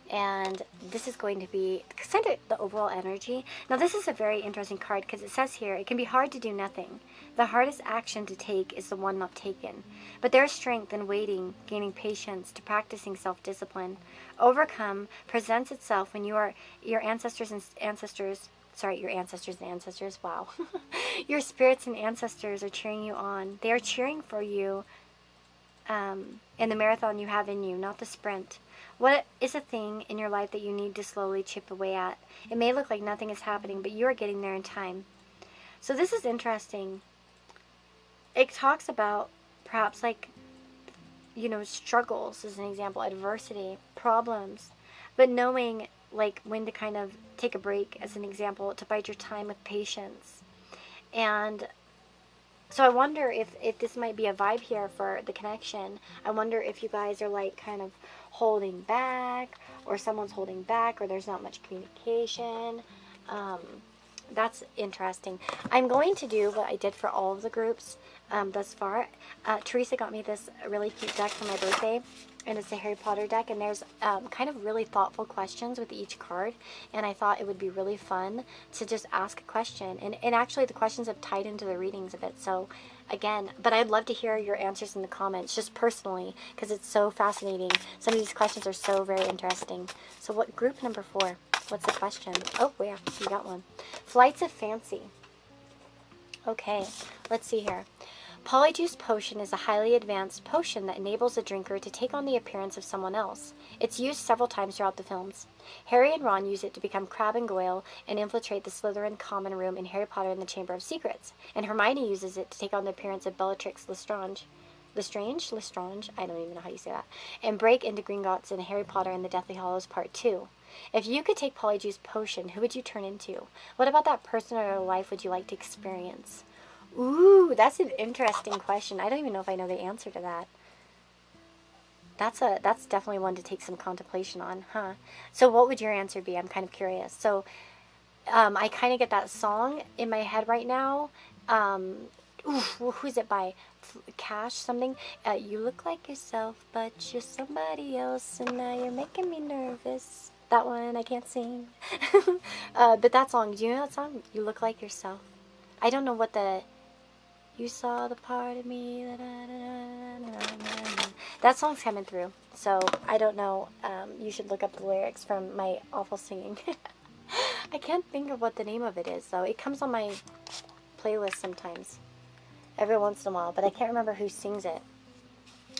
And this is going to be kind of the overall energy. Now, this is a very interesting card because it says here, it can be hard to do nothing. The hardest action to take is the one not taken. But there's strength in waiting, gaining patience, to practicing self-discipline. Overcome presents itself when your ancestors, wow. Your spirits and ancestors are cheering you on. They are cheering for you in the marathon you have in you, not the sprint. What is a thing in your life that you need to slowly chip away at? It may look like nothing is happening, but you are getting there in time. So this is interesting. It talks about perhaps like, you know, struggles as an example, adversity, problems, but knowing like when to kind of take a break as an example, to bide your time with patience. And so I wonder if this might be a vibe here for the connection. I wonder if you guys are like kind of holding back, or someone's holding back, or there's not much communication. That's interesting. I'm going to do what I did for all of the groups thus far. Teresa got me this really cute deck for my birthday, and it's a Harry Potter deck, and there's kind of really thoughtful questions with each card, and I thought it would be really fun to just ask a question, and actually the questions have tied into the readings of it. So again, but I'd love to hear your answers in the comments, just personally, because it's so fascinating. Some of these questions are so very interesting. So what, group number 4, what's the question? Oh, yeah, you got one. Flights of Fancy. Okay, let's see here. Polyjuice Potion is a highly advanced potion that enables a drinker to take on the appearance of someone else. It's used several times throughout the films. Harry and Ron use it to become Crabbe and Goyle and infiltrate the Slytherin common room in Harry Potter and the Chamber of Secrets. And Hermione uses it to take on the appearance of Bellatrix Lestrange, I don't even know how you say that, and break into Gringotts in Harry Potter and the Deathly Hallows Part 2. If you could take Polyjuice Potion, who would you turn into? What about that person in your life would you like to experience? Ooh, that's an interesting question. I don't even know if I know the answer to that. That's definitely one to take some contemplation on, huh? So what would your answer be? I'm kind of curious. So I kind of get that song in my head right now. Who's it by? Cash something. You look like yourself, but you're somebody else, and now you're making me nervous. That one I can't sing. But that song, do you know that song? You look like yourself. I don't know what the... You saw the part of me that That song's coming through. So I don't know. You should look up the lyrics from my awful singing. I can't think of what the name of it is, though. It comes on my playlist sometimes, every once in a while, but I can't remember who sings it.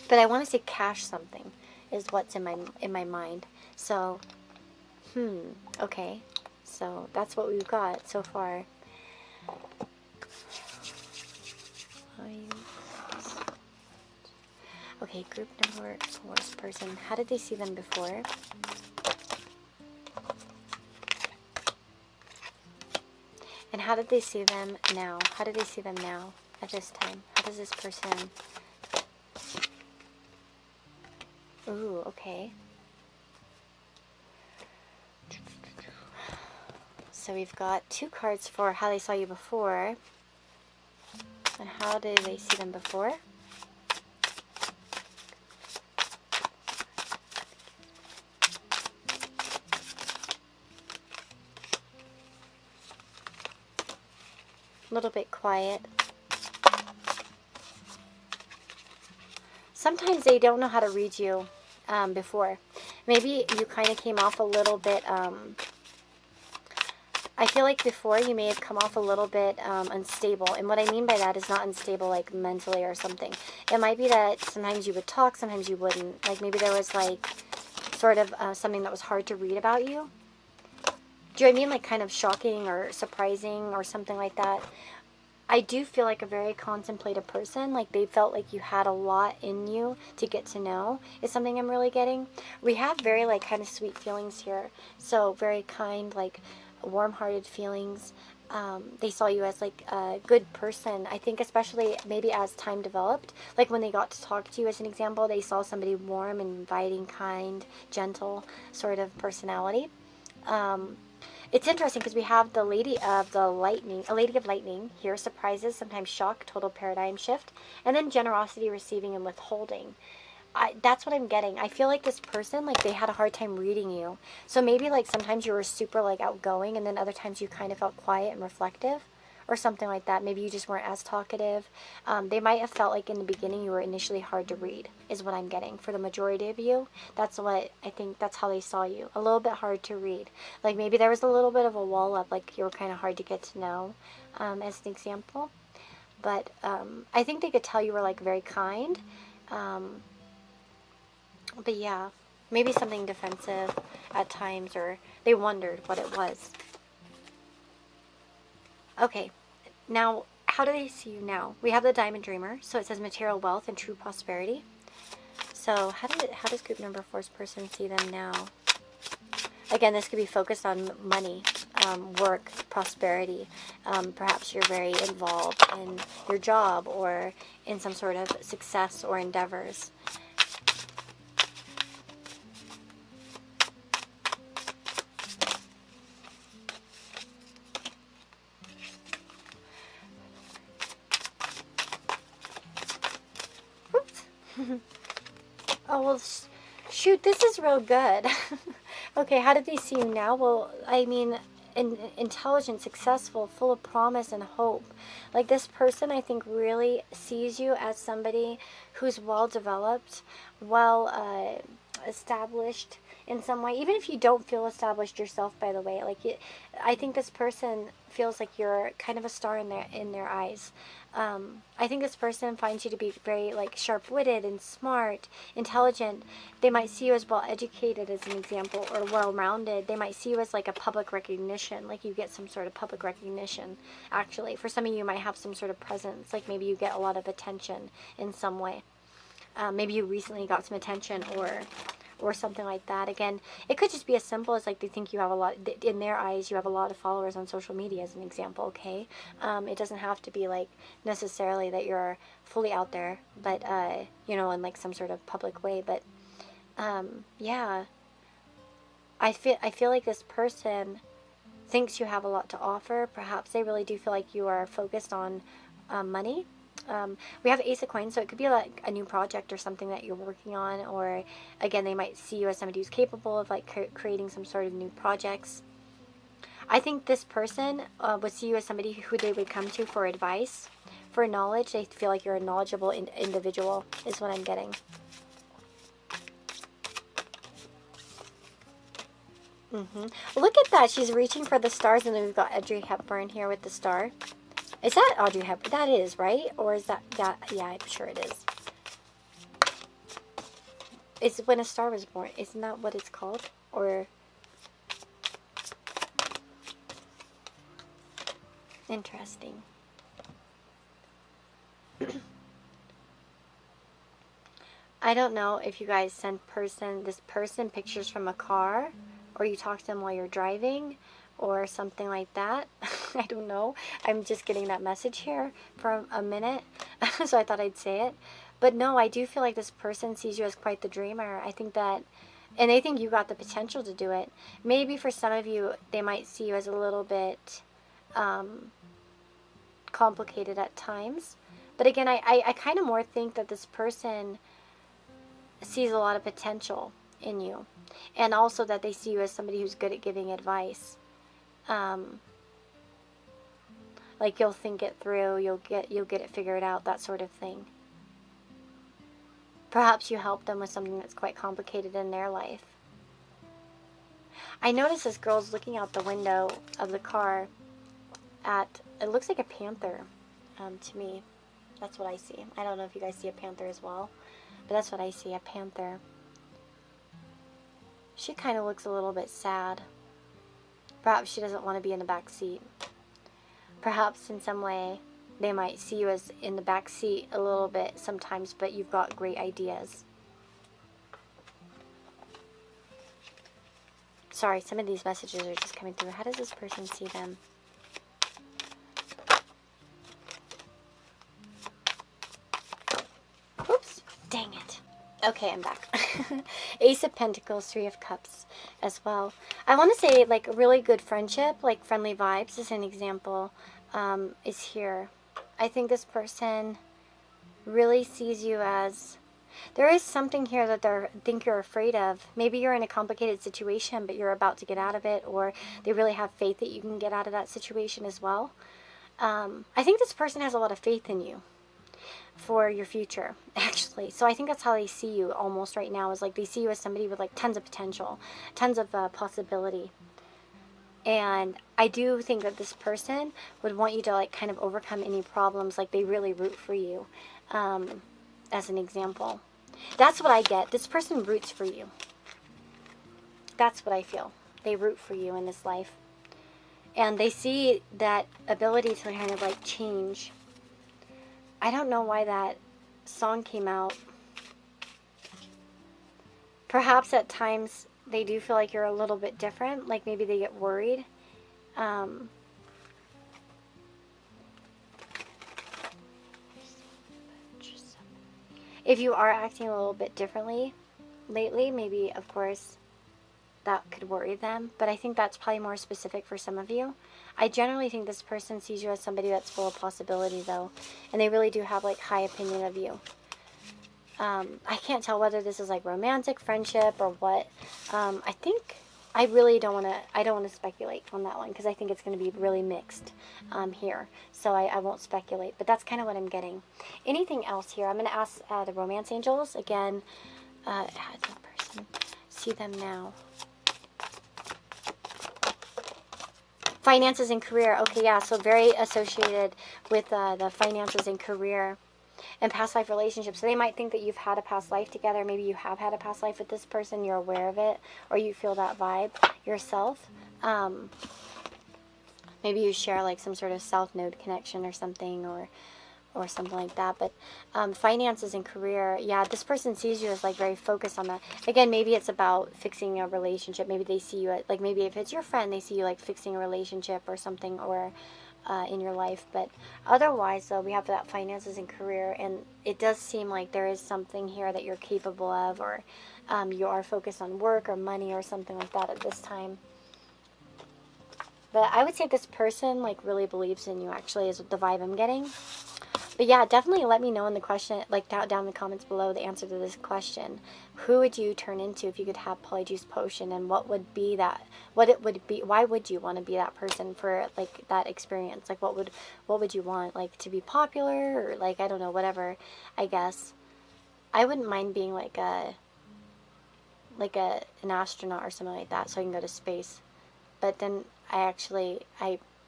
But I want to say Cash something is what's in my mind. So, okay. So that's what we've got so far. Okay, group number 4's person. How did they see them before? And how did they see them now? How do they see them now at this time? How does this person... Ooh, okay. So we've got 2 cards for how they saw you before. And how did they see them before? A little bit quiet. Sometimes they don't know how to read you before. Maybe you kind of came off a little bit, I feel like before you may have come off a little bit unstable. And what I mean by that is not unstable like mentally or something. It might be that sometimes you would talk, sometimes you wouldn't. Like maybe there was like sort of something that was hard to read about you. Do you know what I mean? Like kind of shocking or surprising or something like that. I do feel like a very contemplative person. Like they felt like you had a lot in you to get to know is something I'm really getting. We have very like kind of sweet feelings here. So very kind, like warm-hearted feelings. They saw you as like a good person. I think especially maybe as time developed, like when they got to talk to you as an example, they saw somebody warm, inviting, kind, gentle sort of personality. It's interesting because we have the Lady of the Lightning, a Lady of Lightning here, surprises, sometimes shock, total paradigm shift, and then generosity, receiving, and withholding. That's what I'm getting. I feel like this person, like they had a hard time reading you. So maybe like sometimes you were super like outgoing and then other times you kind of felt quiet and reflective or something like that. Maybe you just weren't as talkative. They might have felt like in the beginning you were initially hard to read is what I'm getting. For the majority of you, that's what I think, that's how they saw you. A little bit hard to read. Like maybe there was a little bit of a wall up, like you were kind of hard to get to know as an example. But I think they could tell you were like very kind. But yeah, maybe something defensive at times, or they wondered what it was. Okay, now how do they see you now? We have the Diamond Dreamer, so it says material wealth and true prosperity. So how does group number 4's person see them now? Again, this could be focused on money, work, prosperity. Perhaps you're very involved in your job or in some sort of success or endeavors. Oh, well, shoot, this is real good. Okay, how did they see you now? Well, I mean, intelligent, successful, full of promise and hope. Like this person, I think, really sees you as somebody who's well-developed, well established in some way. Even if you don't feel established yourself, by the way. I think this person feels like you're kind of a star in their eyes. I think this person finds you to be very like sharp-witted and smart, intelligent. They might see you as well-educated, as an example, or well-rounded. They might see you as like a public recognition, like you get some sort of public recognition. Actually, for some of you might have some sort of presence, like maybe you get a lot of attention in some way. Maybe you recently got some attention or something like that. Again, it could just be as simple as like they think you have a lot, in their eyes, you have a lot of followers on social media, as an example, okay? It doesn't have to be like necessarily that you're fully out there, but, you know, in like some sort of public way. But, yeah, I feel like this person thinks you have a lot to offer. Perhaps they really do feel like you are focused on money. We have Ace of Coins, so it could be like a new project or something that you're working on, or again, they might see you as somebody who's capable of like creating some sort of new projects. I think this person would see you as somebody who they would come to for advice, for knowledge. They feel like you're a knowledgeable individual is what I'm getting. Look at that. She's reaching for the stars, and then we've got Audrey Hepburn here with the star. Is that Audrey Hepburn? That is, right? Or is that... Yeah, I'm sure it is. It's When a Star Was Born. Isn't that what it's called? Or... Interesting. I don't know if you guys send this person pictures from a car, or you talk to them while you're driving, or something like that. I don't know. I'm just getting that message here for a minute, so I thought I'd say it. But no, I do feel like this person sees you as quite the dreamer. I think that, and they think you got the potential to do it. Maybe for some of you, they might see you as a little bit complicated at times. But again, I kind of more think that this person sees a lot of potential in you, and also that they see you as somebody who's good at giving advice. Like you'll think it through, you'll get it figured out, that sort of thing. Perhaps you help them with something that's quite complicated in their life. I noticed this girl's looking out the window of the car at, it looks like a panther to me. That's what I see. I don't know if you guys see a panther as well, but that's what I see, a panther. She kind of looks a little bit sad. Perhaps she doesn't want to be in the back seat. Perhaps in some way they might see you as in the back seat a little bit sometimes, but you've got great ideas. Sorry, some of these messages are just coming through. How does this person see them? Oops, dang it. Okay, I'm back. Ace of Pentacles, Three of Cups as well. I want to say, like, a really good friendship, like friendly vibes as an example, is here. I think this person really sees you as... There is something here that they think you're afraid of. Maybe you're in a complicated situation, but you're about to get out of it, or they really have faith that you can get out of that situation as well. I think this person has a lot of faith in you for your future, actually. So I think that's how they see you almost right now, is like they see you as somebody with like tons of potential, tons of possibility. And I do think that this person would want you to like kind of overcome any problems, like they really root for you, as an example. That's what I get. This person roots for you. That's what I feel. They root for you in this life. And they see that ability to kind of like change. I don't know why that song came out. Perhaps at times they do feel like you're a little bit different. Like maybe they get worried. If you are acting a little bit differently lately, maybe, of course, that could worry them. But I think that's probably more specific for some of you. I generally think this person sees you as somebody that's full of possibility, though. And they really do have, like, high opinion of you. I can't tell whether this is, like, romantic, friendship, or what. I think... I really don't want to speculate on that one, because I think it's going to be really mixed here. So I won't speculate, but that's kind of what I'm getting. Anything else here? I'm going to ask the romance angels again. How does that person see them now? Finances and career. Okay, yeah, so very associated with the finances and career. And past life relationships. So they might think that you've had a past life together. Maybe you have had a past life with this person. You're aware of it. Or you feel that vibe yourself. Maybe you share like some sort of south node connection or something. Or something like that. But finances and career. Yeah, this person sees you as like very focused on that. Again, maybe it's about fixing a relationship. Maybe they see you at, like, maybe if it's your friend, they see you like fixing a relationship or something. Or... in your life. But otherwise, though, we have that finances and career, and it does seem like there is something here that you're capable of, or you are focused on work or money or something like that at this time. But I would say this person like really believes in you, actually, is the vibe I'm getting. But yeah, definitely let me know in the question, like down in the comments below, the answer to this question. Who would you turn into if you could have Polyjuice Potion, and what would be that, what it would be, why would you want to be that person for like that experience? Like what would you want? Like to be popular, or like, I don't know, whatever, I guess. I wouldn't mind being like a like an astronaut or something like that, so I can go to space. But then I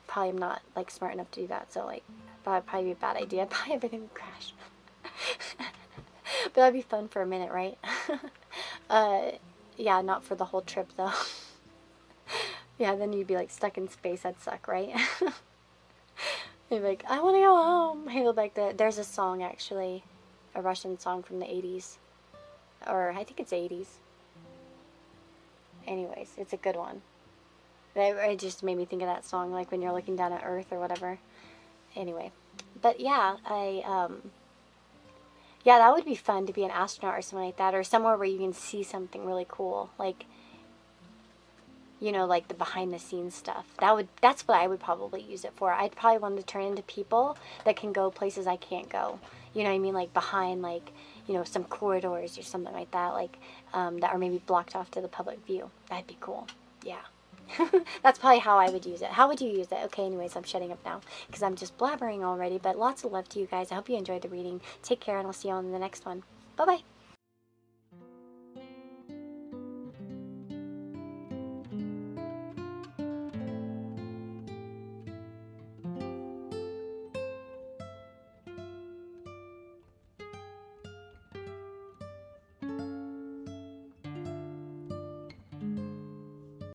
probably am not like smart enough to do that, so like that would probably be a bad idea. Probably everything would crash. But that'd be fun for a minute, right? Yeah, not for the whole trip though. Yeah, then you'd be like stuck in space. That'd suck, right? You'd be like, I want to go home. Hey, like there's a song actually, a Russian song from the 80s, or I think it's 80s. Anyways, it's a good one. It just made me think of that song, like when you're looking down at Earth or whatever. Anyway, but yeah, yeah, that would be fun to be an astronaut or something like that, or somewhere where you can see something really cool, like, you know, like the behind the scenes stuff. That's what I would probably use it for. I'd probably want to turn into people that can go places I can't go. You know what I mean? Like behind, like, you know, some corridors or something like that, like, that are maybe blocked off to the public view. That'd be cool. Yeah. That's probably how I would use it. How would you use it? Okay, anyways, I'm shutting up now because I'm just blabbering already, but lots of love to you guys. I hope you enjoyed the reading. Take care, and I'll see you on the next one. Bye-bye.